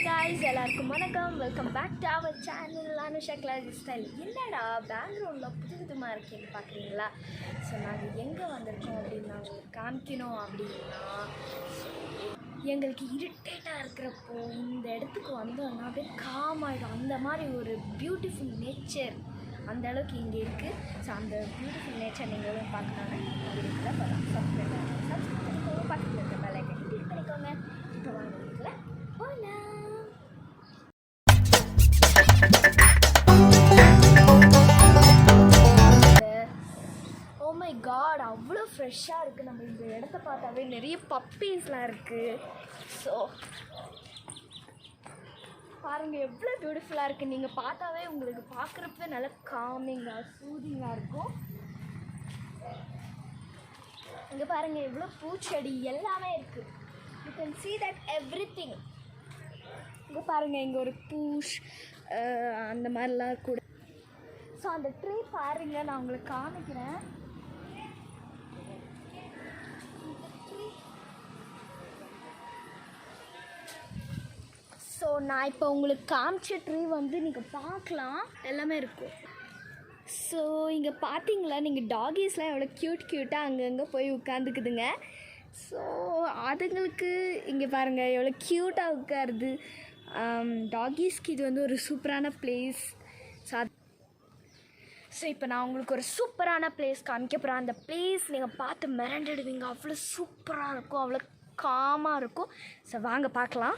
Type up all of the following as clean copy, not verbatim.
guys, எல்லாருக்கும் வணக்கம். Welcome back to our channel Anusha class style. என்னடா பேக்ரவுண்டில் புதுவிதமாக இருக்கேன்னு பார்க்குறீங்களா? ஸோ நாங்கள் எங்கே வந்திருக்கோம் அப்படின்னு நான் உங்களுக்கு காமிக்கணும் அப்படின்னா, எங்களுக்கு இரிட்டேட்டாக இருக்கிறப்போ இந்த இடத்துக்கு வந்தோம்னா அப்படியே காம் ஆகிடும். அந்த மாதிரி ஒரு பியூட்டிஃபுல் நேச்சர் அந்த அளவுக்கு இங்கே இருக்குது. ஸோ அந்த பியூட்டிஃபுல் நேச்சர் நீங்களும் பார்க்கணுன்னா இருக்குல்ல போகலாம். சப்ஸ்கிரைப் பண்ணிக்கோங்க, பக்கத்தில் இருக்க பெல் ஐக்கன் கிளிக் பண்ணிக்கோங்க. இப்போ வாங்க இருக்குல்ல போகலாம். ஓ மை காட், அவ்வளோ ஃப்ரெஷ்ஷாக இருக்குது. நம்ம இந்த இடத்த பார்த்தாவே நிறைய பப்பீஸ்லாம் இருக்குது. ஸோ பாருங்கள் எவ்வளோ பியூட்டிஃபுல்லாக இருக்குது. நீங்கள் பார்த்தாவே உங்களுக்கு பார்க்குறப்ப நல்லா காமிங்காக சூதிங்காக இருக்கும். இங்கே பாருங்கள் எவ்வளோ பூச்செடி எல்லாமே இருக்குது. You can see that everything. இங்கே பாருங்கள் இங்கே ஒரு பூஷ் அந்த மாதிரிலாம் கூட. ஸோ அந்த ட்ரீ பாருங்கள், நான் உங்களுக்கு காமிக்கிறேன். ஸோ நான் இப்போ உங்களுக்கு காமிச்ச ட்ரீ வந்து நீங்கள் பார்க்கலாம், எல்லாமே இருக்கும். ஸோ இங்கே பார்த்தீங்களா, நீங்கள் டாகீஸ்லாம் எவ்வளோ க்யூட்டாக அங்கங்கே போய் உட்காந்துக்குதுங்க. ஸோ அதுங்களுக்கு இங்கே பாருங்கள் எவ்வளோ க்யூட்டாக உட்காருது. டாகீஸ்க்கு இது வந்து ஒரு சூப்பரான பிளேஸ். ஸோ இப்போ நான் உங்களுக்கு ஒரு சூப்பரான பிளேஸ் காமிக்க போகிறேன். அந்த பிளேஸ் நீங்கள் பார்த்து மிரண்டுடுவீங்க. அவ்வளோ சூப்பராக இருக்கும், அவ்வளோ காமாக இருக்கும். ஸோ வாங்க பார்க்கலாம்.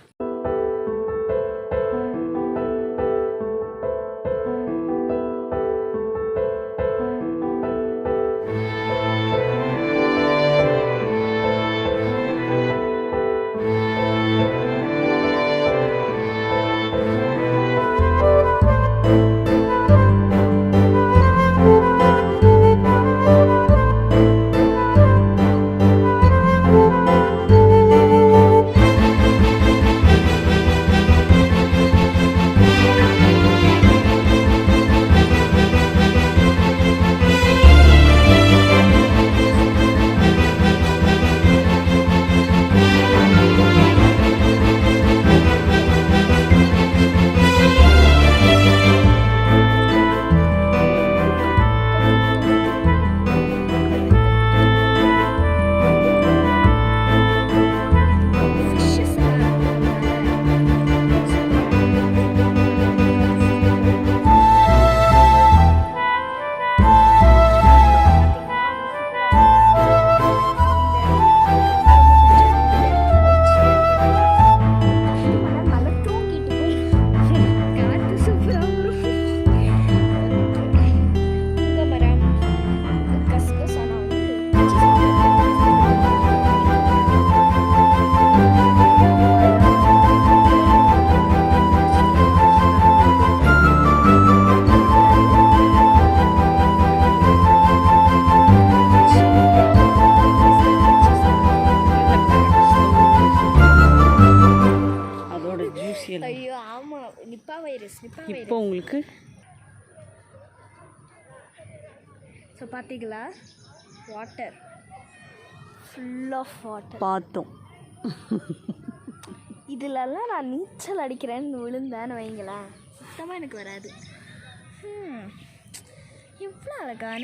ஐயோ ஆமாம், நிப்பா வைரஸ் இப்போ உங்களுக்கு. ஸோ பார்த்தீங்களா, வாட்டர் ஃபுல் ஆஃப் வாட்டர் பார்த்தோம். இதிலெல்லாம் நான் நீச்சல் அடிக்கிறேன்னு விழுந்தேன்னு வைங்களேன், சுத்தமாக எனக்கு வராது. எவ்வளோ அழகான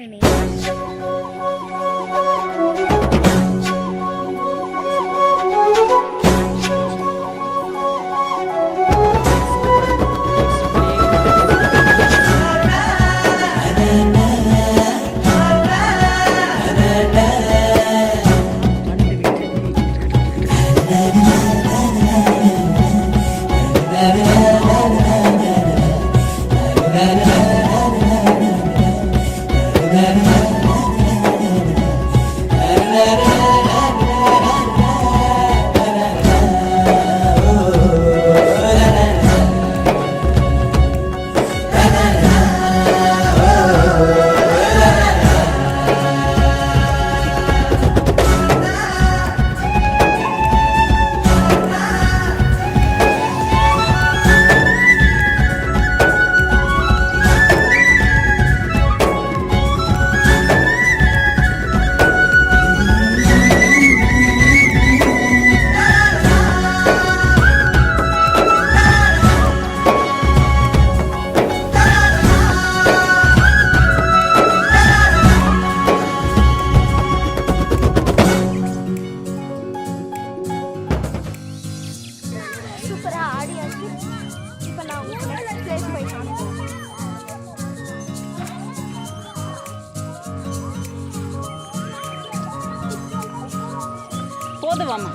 சூப்பராக ஆடியாச்சு. இப்போ நான் உங்களுக்கு நெக்ஸ்ட் பிளேஸ் போய் காமிக்கிறேன். போதுவாமா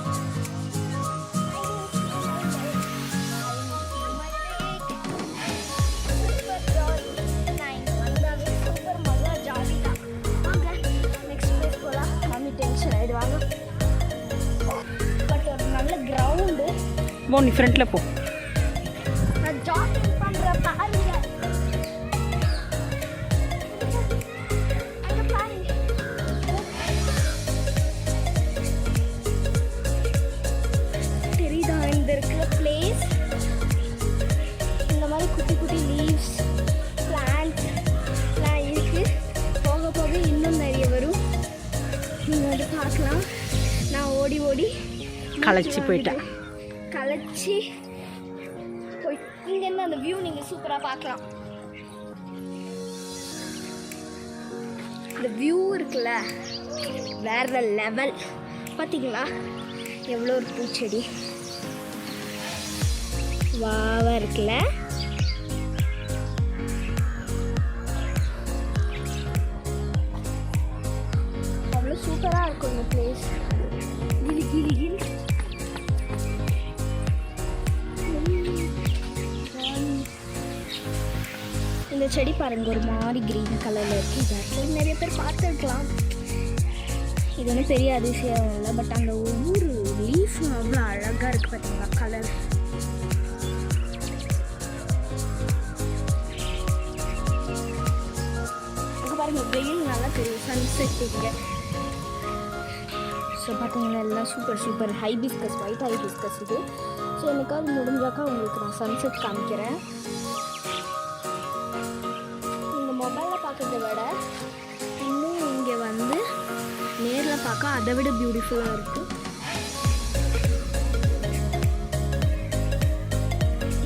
போ, நீ ஃப்ரண்ட்ல போ. நான் ஜாகிங் பண்ற பாருங்க. அங்க பாருங்க. தெரியுதா இந்த இருக்கிற பிளேஸ்? இந்த மாதிரி குட்டி குட்டி லீவ்ஸ் பிளான்ட் எல்லாம் இருக்கு. போக போக இன்னும் நிறைய வரும். நீங்கள் வந்து பார்க்கலாம். நான் ஓடி ஓடி களைச்சி போயிட்டேன். களைச்சி போய் இங்கேருந்து அந்த வியூ நீங்கள் சூப்பராக பார்க்கலாம். இந்த வியூ இருக்குல்ல, வேற லெவல். பார்த்தீங்களா எவ்வளோ ஒரு பூச்செடி வாவா இருக்குல்ல. அவ்வளோ சூப்பராக இருக்கும் இந்த பிளேஸ். கிளி கிளி கிளி. இந்த செடி பாருங்க ஒரு மாதிரி கிரீன் கலரில் இருக்குது. இது ஆக்சுவலி நிறைய பேர் பார்த்துருக்கலாம். இது ஒன்றும் பெரிய அதிசயம் இல்லை. பட் அந்த ஒவ்வொரு லீஃபும் அவ்வளோ அழகாக இருக்குது பார்த்தீங்களா கலர். அங்கே பாருங்கள் வெயில் நல்லா தெரியும். சன்செட் இங்கே. ஸோ பார்த்தீங்கன்னா எல்லாம் super super hibiscus, white hibiscus இது. ஸோ எனக்காவது முடிஞ்சாக்கா உங்களுக்கு நான் சன்செட் காமிக்கிறேன். மொபைலில் பார்க்கறத விட இன்னும் இங்கே வந்து நேரில் பார்க்க அதை விட பியூட்டிஃபுல்லாக இருக்குது.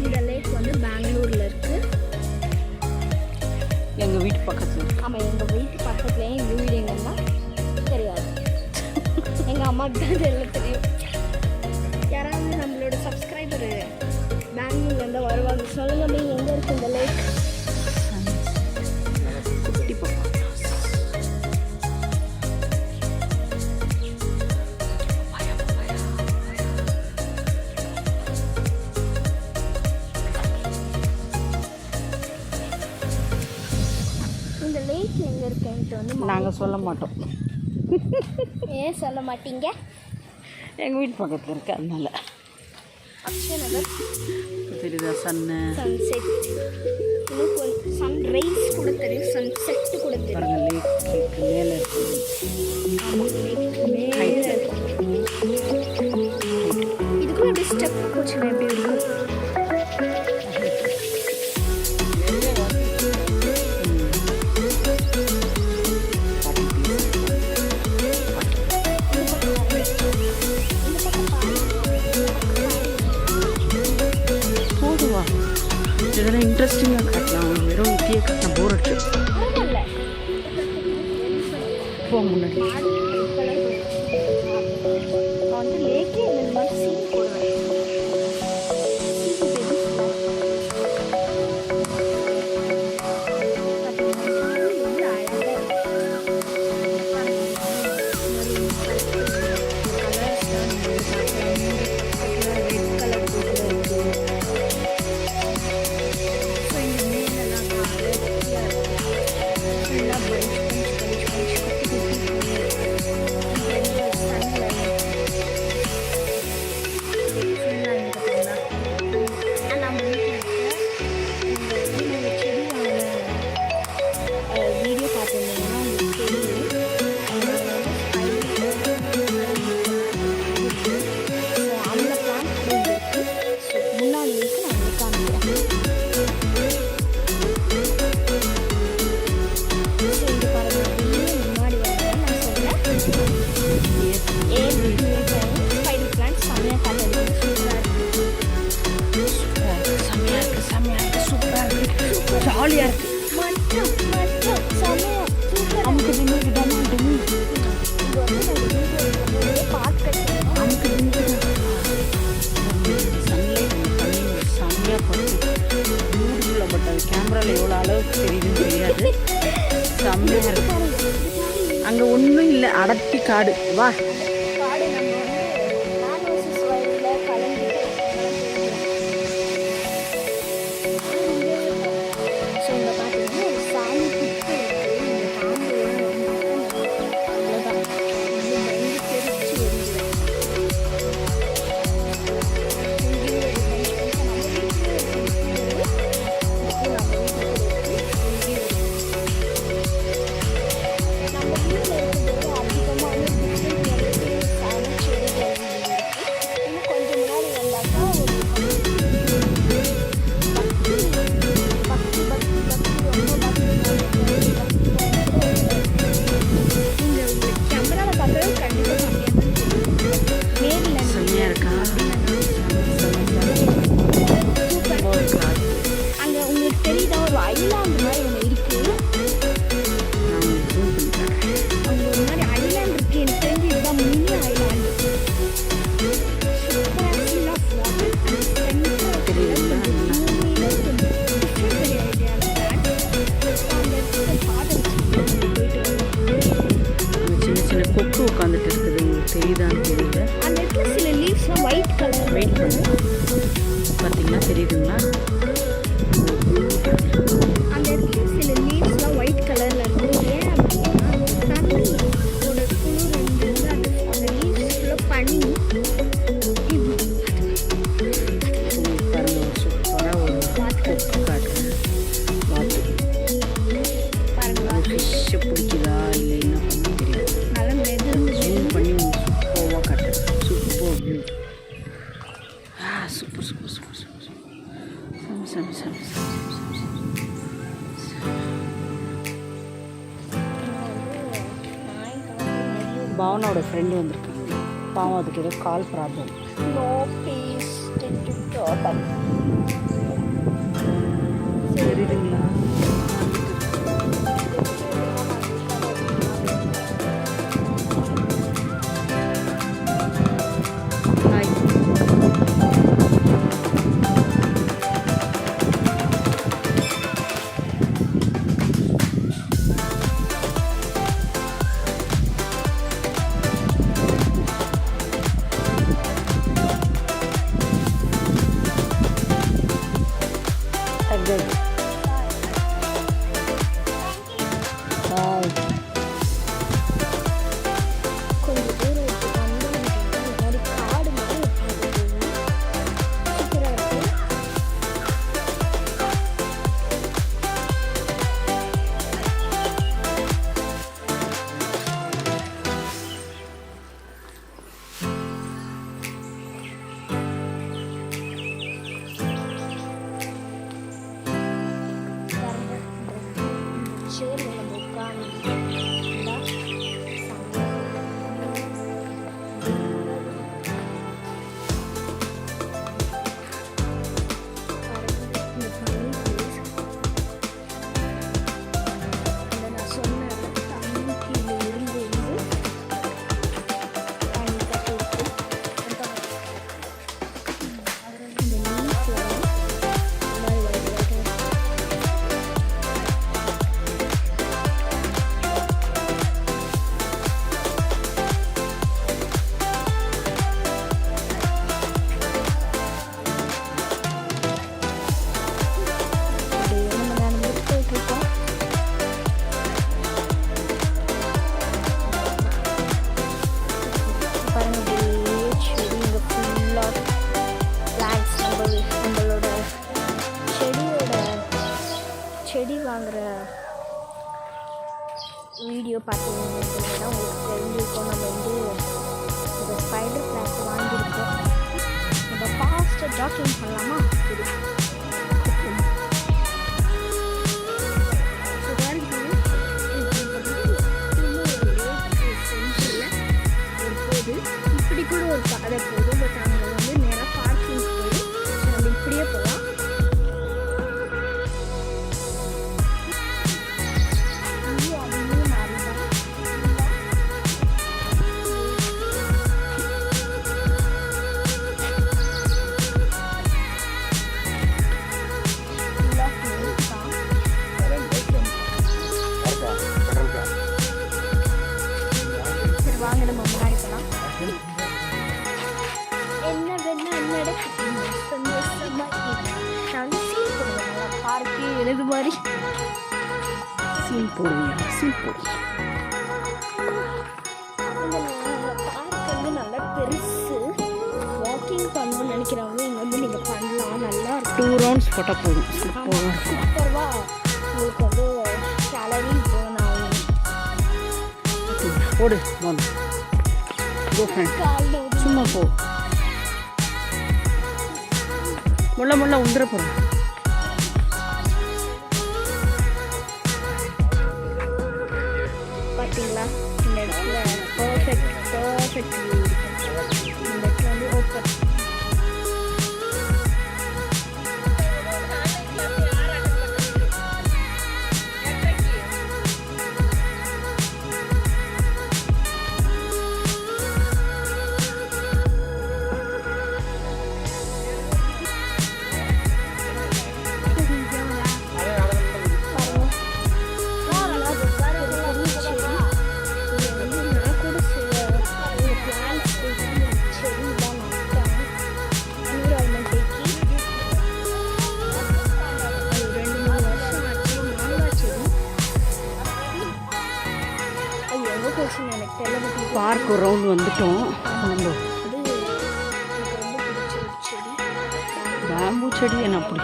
இந்த லேக் வந்து பெங்களூரில் இருக்குது. எங்கள் வீட்டு பக்கத்தில். ஆமாம், எங்கள் வீட்டு பக்கத்துலேயே. எங்கள் வீடு எங்கன்னா தெரியாது. எங்கள் அம்மாவுக்கு தான் இதெல்லாம் தெரியும். யாராவது நம்மளோட சப்ஸ்கிரைபரு பெங்களூர்லேருந்து வருவாங்க. சொல்லுங்கள் மீ, எங்கே இருக்குது இந்த லேக்? எங்கே இருக்கேன்ட்டு வந்து நாங்கள் சொல்ல மாட்டோம். ஏன் சொல்ல மாட்டீங்க? எங்கள் வீட்டு பக்கத்தில் இருக்கு, அதனால. தெரியுதா சன்செட், இன்னும் சன்ரைஸ் கூட தெரியும், சன்செட் கூட தெரியும். லேக் மேலே இருக்கு. இதுக்குள்ள அப்படி ஸ்டெப் போச்சுன்னா எப்படி இருக்கும்? இதெல்லாம் இன்ட்ரெஸ்டிங்காக காட்டலாம். வெறும் இப்படியே காட்டினா போர் அடிச்சு போ முன்னாடி. வந்து லேக்கே இந்த மாதிரி சீன் போடுவேன். ஜாலியாக இருக்குது. அமுக்கு தின்னு பார்க்க அமுக்கு தின்னு சன்லைட் தெரியுதுன்னு தெரியாது. செம்மையாக இருக்கு. அங்கே ஒன்றும் இல்லை, அடர்த்தி காடு. வா காடு நம்ம மேன் வர்சஸ் வைல்டில் கலந்துட்டு ஸோ இங்கே பார்த்தீங்கன்னா ஒரு சாமி கிட்ட இருக்குது. இந்த பாம்பு அவ்வளோதான் பயந்து தெரிச்சு வருது. செம்மையாக இருக்கா? அங்கே உங்களுக்கு தெரியுதா ஒரு ஐலாண்டு மாதிரி ஒன்று இருக்குது. நான் ஜூம் பண்ணிக்கிறேன். அங்கே ஒரு மாதிரி ஐலாண்ட் இருக்குது. எனக்கு தெரிஞ்சு இதுதான் மினி ஐலாண்டு. சின்ன சின்ன கொக்கு உட்காந்துட்டு இருக்குது. உங்களுக்கு தெரியுதான்னு தெரியல. அந்த இடத்துல சில லீவ்ஸ்லாம் ஒயிட் கலர். வெயிட் பண்ணு, பார்த்தீங்கன்னா தெரியுதுங்களா? அந்த இடத்துல சில லீவ்ஸ்லாம் ஒயிட் கலரில் இருக்குது. ஏன் அப்படின்னா தண்ணியோட குளிர் வந்து அந்த லீவ்ஸ் ஃபுல்லாக பண்ணி பாருங்க, ஒரு சூப்பராக ஒரு கொக்கு காட்டுறேன். வாத்து பாருங்களா ஃபிஷ்ஷை பிடிக்குதா இல்லை என்ன பண்ண தெரியாது. நல்லா மெதுன்னு ஜூம் பண்ணி உங்களுக்கு சூப்பராக காட்டுறேன். Super view. Super super super super சம் சம் சம் பாவனாவோட ஃப்ரெண்டு வந்திருக்காங்க. பாவம் அதுக்கு ஏதோ கால் problem. No peace to total. தெரியுதுங்களா? ஹாய். Good. Bye. கொஞ்சம் தூரம் வந்து இந்த மாதிரி காடு மாதிரி இருக்குது. சூப்பராக இருக்குது. சரி நம்ம உட்காந்து நான் சொன்ன தண்ணி கீழே இருந்து தண்ணி கட்டி விட்டு இந்த நீட்டில் செடி வாங்குகிற வீடியோ பார்த்தீங்கன்னா உங்களுக்கு தெரிஞ்சிருக்கோம். நம்ம வந்து இந்த ஸ்பைடர் பிளான்ட் வாங்கியிருக்கோம். நம்ம ஃபாஸ்ட்டாக ஜாக்கிங் பண்ணலாமா? இப்படி கூட ஒரு பாதை போதும். பட் அங்கே வந்து நேராக பார்க்கிங் போய் நம்ம இப்படியே போகலாம். கழுது மாதிரி சீன் போடுவீங்க, சீன் போடுங்க. இந்த பார்க் வந்து நல்லா பெருசு. வாக்கிங் பண்ணணும்னு நினைக்கிறவங்க இங்கே வந்து நீங்கள் பண்ணலாம். நல்லா இருக்கும். 2 ரவுண்ட்ஸ் போட்டால் போதும். சூப்பராக இருக்கும். சூப்பர்வா உங்களுக்கு வந்து கேலரி பேர்ன் ஆகும். போடு போன் கோ ஃப்ரெண்ட். சும்மா போ. முள்ள உந்துற போகிறேன். பார்த்தீங்களா இந்த இடத்துல பர்ஃபெக்ட் வியூ இருக்கும். இந்த இடத்துல வந்து ஓப்பன். பார்க் ஒரு ரவுண்ட் வந்துட்டோம். நம்ம பேம்பு செடி என்ன அப்படி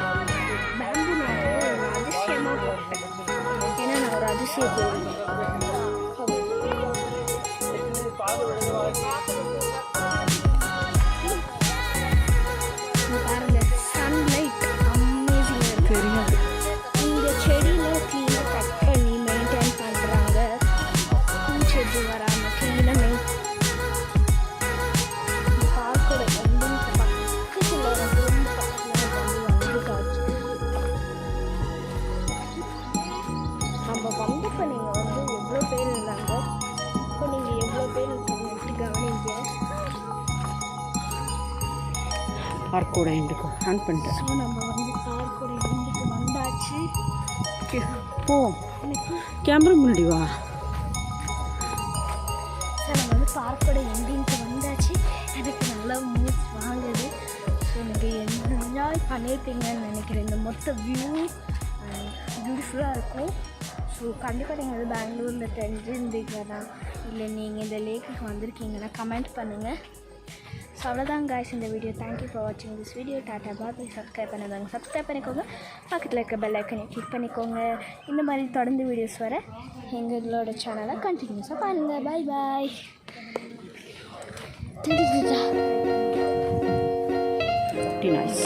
பாருங்க, சன்லைட் அமேசிங்காக தெரியாது. இந்த செடியில் க்ளீனாக கட் பண்ணி மெயின்டைன் பண்ணுறாங்க. பூச்செடி வராமல் க்ளீனாக இந்த பார்க்கோட எண்டிங் பக்கத்தில் ரொம்ப பக்கத்தில் வந்து காட்சி. நம்ம வந்தப்போ நீங்கள் வந்து எவ்வளோ பேர் இருந்தாங்க, இப்போ நீங்கள் எவ்வளோ பேர் இருக்கீங்க கவனிங்க. பார்க்கோட எண்டுக்கு ஆன் பண்ணிட்டேன். ஸோ நம்ம வந்து பார்க்கோட எண்டுக்கு வந்தாச்சு. போ கேமரா முன்னாடி வா. சார் நம்ம வந்து பார்க்கோட எண்டிங்க்கு வந்தாச்சு. எனக்கு நல்லா மூவ்ஸ் வாங்குது. ஸோ நீங்கள் என்ஜாய் பண்ணியிருப்பீங்கன்னு நினைக்கிறேன். இந்த மொத்த வியூ பியூட்டிஃபுல்லாக இருக்கும். ஸோ கண்டிப்பாக நீங்கள் வந்து பெங்களூரில் தெரிஞ்சிருந்தீங்கன்னா இல்லை நீங்கள் இந்த லேக்குக்கு வந்திருக்கீங்கன்னா கமெண்ட் பண்ணுங்கள். ஸோ அவ்வளோதான் காய்ஸ் இந்த வீடியோ. தேங்க்யூ ஃபார் வாட்சிங் this video. Tata bye. Subscribe பண்ணாதவங்க சப்ஸ்கிரைப் பண்ணிக்கோங்க. பக்கத்தில் இருக்க பெல் ஐக்கனை கிளிக் பண்ணிக்கோங்க. இந்த மாதிரி தொடர்ந்து வீடியோஸ் வர எங்களோட சேனலை கண்டினியூஸாக பாருங்கள். பாய் பாய். Nice.